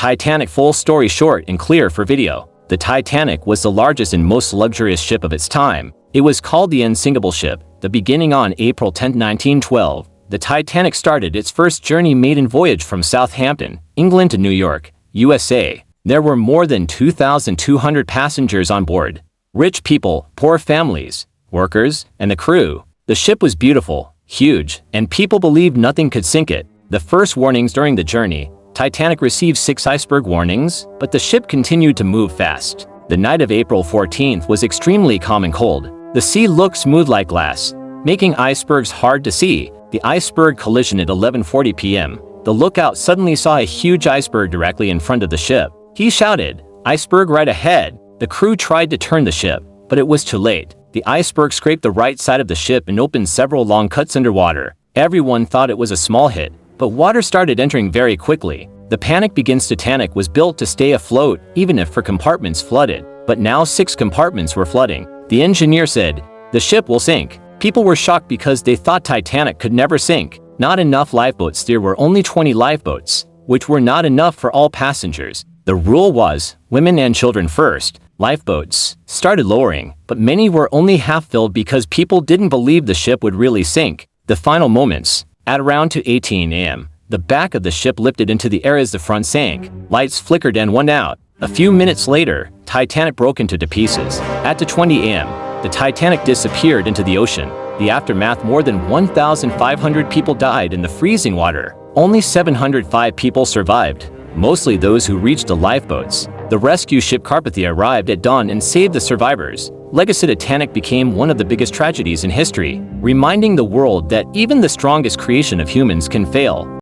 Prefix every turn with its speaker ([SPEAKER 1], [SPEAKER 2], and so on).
[SPEAKER 1] Titanic. Full story short and clear for video. The Titanic was the largest and most luxurious ship of its time. It was called the unsinkable ship. The beginning on April 10, 1912, the Titanic started its first journey maiden voyage from Southampton, England to New York, USA. There were more than 2,200 passengers on board. Rich people, poor families, workers, and the crew. The ship was beautiful, huge, and people believed nothing could sink it. The first warnings during the journey, Titanic received 6 iceberg warnings, but the ship continued to move fast. The night of April 14th was extremely calm and cold. The sea looked smooth like glass, making icebergs hard to see. The iceberg collision at 11:40 p.m. The lookout suddenly saw a huge iceberg directly in front of the ship. He shouted, "Iceberg right ahead!" The crew tried to turn the ship, but it was too late. The iceberg scraped the right side of the ship and opened several long cuts underwater. Everyone thought it was a small hit, but water started entering very quickly. The panic begins. Titanic was built to stay afloat, even if 4 compartments flooded. But now 6 compartments were flooding. The engineer said, "The ship will sink." People were shocked because they thought Titanic could never sink. Not enough lifeboats. There were only 20 lifeboats, which were not enough for all passengers. The rule was, women and children first. Lifeboats started lowering, but many were only half filled because people didn't believe the ship would really sink. The final moments. At around 2:18 a.m., the back of the ship lifted into the air as the front sank. Lights flickered and went out. A few minutes later, Titanic broke into pieces. At 2:20 a.m., the Titanic disappeared into the ocean. The aftermath: more than 1,500 people died in the freezing water. Only 705 people survived, mostly those who reached the lifeboats. The rescue ship Carpathia arrived at dawn and saved the survivors. Legacy: Titanic became one of the biggest tragedies in history, reminding the world that even the strongest creation of humans can fail.